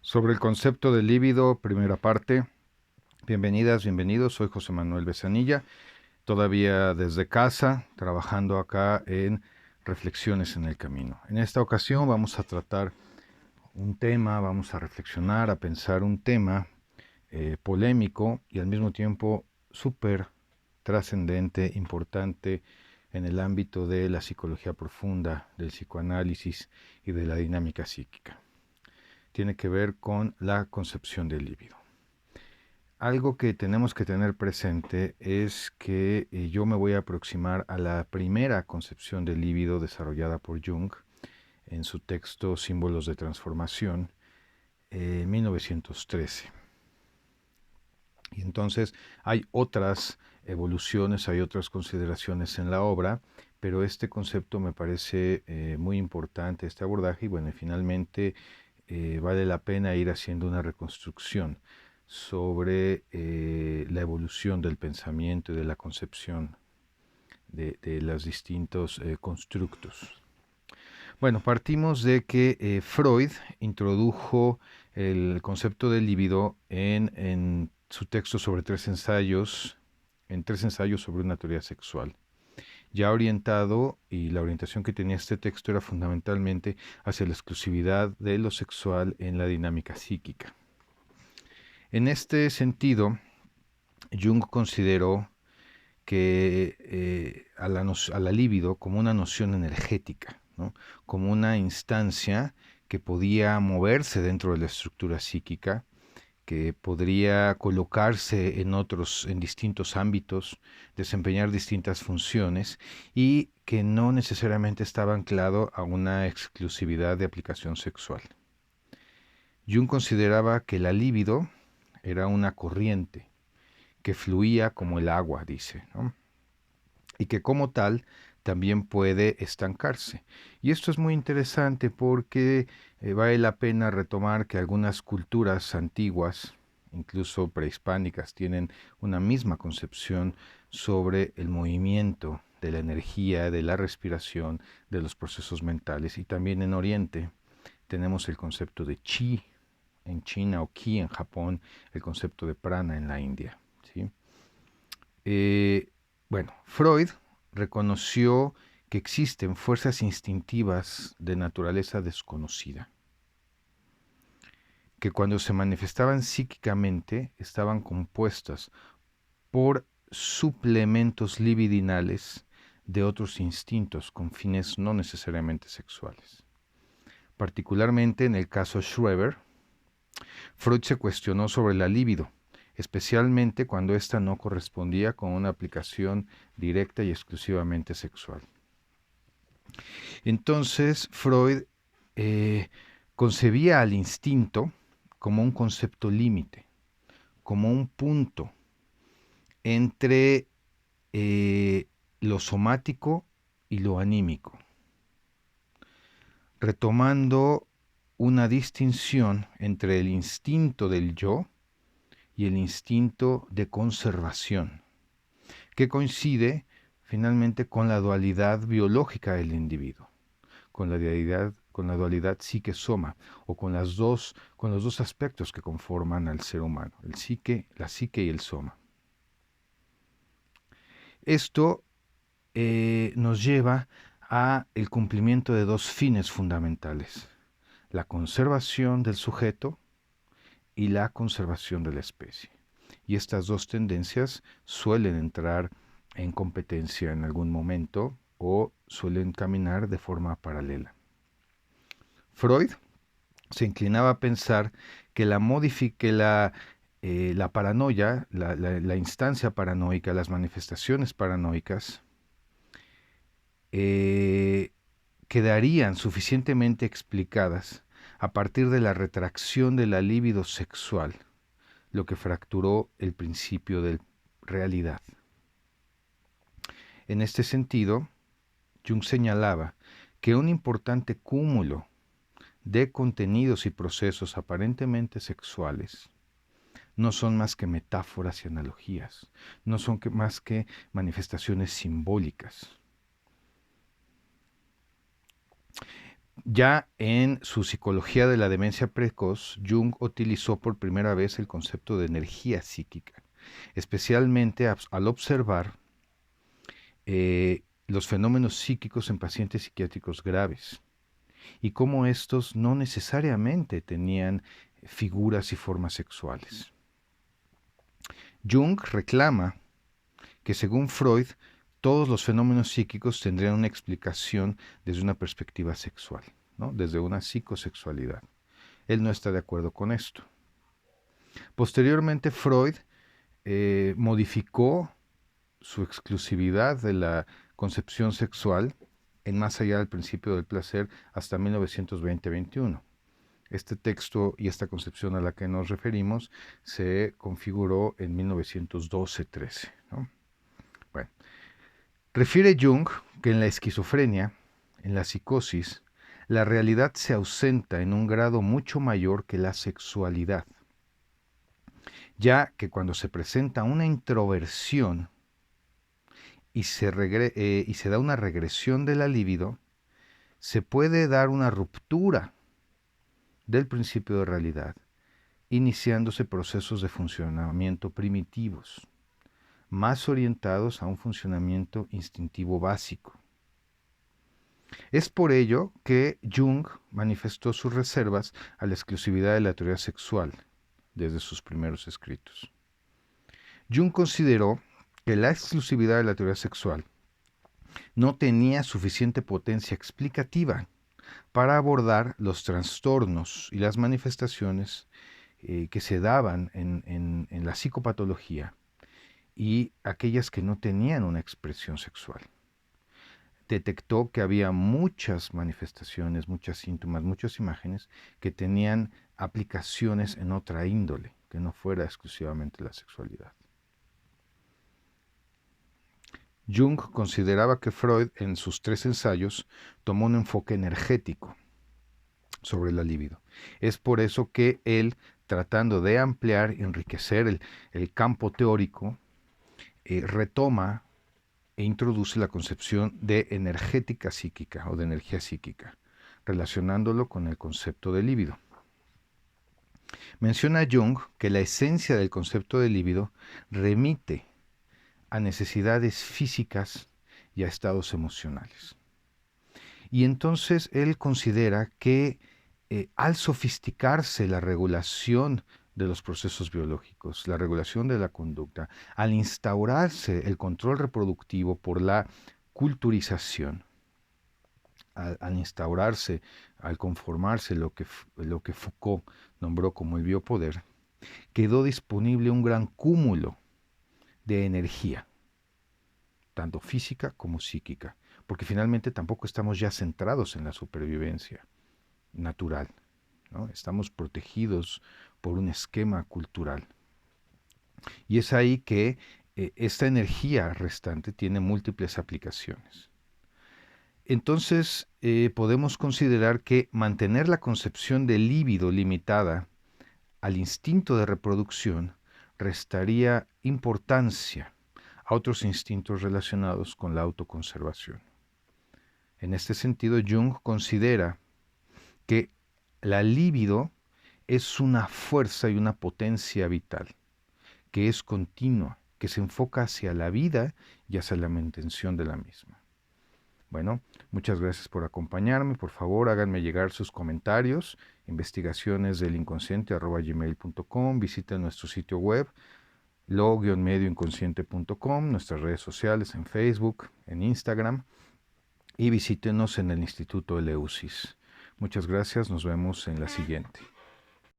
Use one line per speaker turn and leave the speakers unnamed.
Sobre el concepto de líbido, primera parte. Bienvenidas, bienvenidos. Soy José Manuel Besanilla, todavía desde casa, trabajando acá en Reflexiones en el Camino. En esta ocasión vamos a tratar un tema, vamos a reflexionar, a pensar un tema polémico y al mismo tiempo súper trascendente, importante en el ámbito de la psicología profunda, del psicoanálisis y de la dinámica psíquica. Tiene que ver con la concepción del líbido. Algo que tenemos que tener presente es que yo me voy a aproximar a la primera concepción del líbido desarrollada por Jung en su texto Símbolos de Transformación en 1913. Y entonces hay otras evoluciones, hay otras consideraciones en la obra, pero este concepto me parece muy importante, este abordaje, y bueno, finalmente vale la pena ir haciendo una reconstrucción sobre la evolución del pensamiento y de la concepción de los distintos constructos. Bueno, partimos de que Freud introdujo el concepto del líbido en su texto sobre en tres ensayos sobre una teoría sexual. Ya orientado, y la orientación que tenía este texto era fundamentalmente hacia la exclusividad de lo sexual en la dinámica psíquica. En este sentido, Jung consideró que a la libido como una noción energética, ¿no? Como una instancia que podía moverse dentro de la estructura psíquica, que podría colocarse en distintos ámbitos, desempeñar distintas funciones y que no necesariamente estaba anclado a una exclusividad de aplicación sexual. Jung consideraba que la libido era una corriente que fluía como el agua, dice, ¿no? Y que como tal también puede estancarse. Y esto es muy interesante porque vale la pena retomar que algunas culturas antiguas, incluso prehispánicas, tienen una misma concepción sobre el movimiento de la energía, de la respiración, de los procesos mentales. Y también en Oriente tenemos el concepto de chi en China o ki en Japón, el concepto de prana en la India. ¿Sí? Eh, bueno, Freud reconoció que existen fuerzas instintivas de naturaleza desconocida, que cuando se manifestaban psíquicamente estaban compuestas por suplementos libidinales de otros instintos con fines no necesariamente sexuales. Particularmente en el caso Schreber, Freud se cuestionó sobre la libido, especialmente cuando ésta no correspondía con una aplicación directa y exclusivamente sexual. Entonces, Freud eh, concebía al instinto como un concepto límite, como un punto entre lo somático y lo anímico, retomando una distinción entre el instinto del yo y el instinto de conservación, que coincide finalmente con la dualidad biológica del individuo, con la dualidad psique-soma, o con los dos aspectos que conforman al ser humano, la psique y el soma. Esto nos lleva a el cumplimiento de dos fines fundamentales: la conservación del sujeto y la conservación de la especie. Y estas dos tendencias suelen entrar en competencia en algún momento o suelen caminar de forma paralela. Freud se inclinaba a pensar que la paranoia, la instancia paranoica, las manifestaciones paranoicas, eh, quedarían suficientemente explicadas a partir de la retracción de la libido sexual, lo que fracturó el principio de realidad. En este sentido, Jung señalaba que un importante cúmulo de contenidos y procesos aparentemente sexuales no son más que metáforas y analogías, no son más que manifestaciones simbólicas. Ya en su Psicología de la demencia precoz, Jung utilizó por primera vez el concepto de energía psíquica, especialmente al observar los fenómenos psíquicos en pacientes psiquiátricos graves y cómo estos no necesariamente tenían figuras y formas sexuales. Jung reclama que según Freud, todos los fenómenos psíquicos tendrían una explicación desde una perspectiva sexual, ¿no? Desde una psicosexualidad. Él no está de acuerdo con esto. Posteriormente, Freud modificó su exclusividad de la concepción sexual en Más allá del principio del placer hasta 1920-21. Este texto y esta concepción a la que nos referimos se configuró en 1912-13, ¿no? Bueno, refiere Jung que en la esquizofrenia, en la psicosis, la realidad se ausenta en un grado mucho mayor que la sexualidad, ya que cuando se presenta una introversión y se da una regresión de la libido, se puede dar una ruptura del principio de realidad, iniciándose procesos de funcionamiento primitivos, más orientados a un funcionamiento instintivo básico. Es por ello que Jung manifestó sus reservas a la exclusividad de la teoría sexual desde sus primeros escritos. Jung consideró que la exclusividad de la teoría sexual no tenía suficiente potencia explicativa para abordar los trastornos y las manifestaciones que se daban en la psicopatología y aquellas que no tenían una expresión sexual. Detectó que había muchas manifestaciones, muchos síntomas, muchas imágenes que tenían aplicaciones en otra índole, que no fuera exclusivamente la sexualidad. Jung consideraba que Freud en sus 3 ensayos tomó un enfoque energético sobre la libido. Es por eso que él, tratando de ampliar y enriquecer el campo teórico, retoma e introduce la concepción de energética psíquica o de energía psíquica, relacionándolo con el concepto de líbido. Menciona Jung que la esencia del concepto de líbido remite a necesidades físicas y a estados emocionales. Y entonces él considera que al sofisticarse la regulación de los procesos biológicos, la regulación de la conducta, al instaurarse el control reproductivo por la culturización, al instaurarse, al conformarse lo que Foucault nombró como el biopoder, quedó disponible un gran cúmulo de energía, tanto física como psíquica, porque finalmente tampoco estamos ya centrados en la supervivencia natural, ¿no? Estamos protegidos por un esquema cultural. Y es ahí que esta energía restante tiene múltiples aplicaciones. Entonces, podemos considerar que mantener la concepción de líbido limitada al instinto de reproducción restaría importancia a otros instintos relacionados con la autoconservación. En este sentido, Jung considera que la libido es una fuerza y una potencia vital, que es continua, que se enfoca hacia la vida y hacia la mantención de la misma. Bueno, muchas gracias por acompañarme. Por favor, háganme llegar sus comentarios, investigacionesdelinconsciente@gmail.com. Visiten nuestro sitio web, lo-medioinconsciente.com, nuestras redes sociales en Facebook, en Instagram, y visítenos en el Instituto Eleusis. Muchas gracias, nos vemos en la siguiente.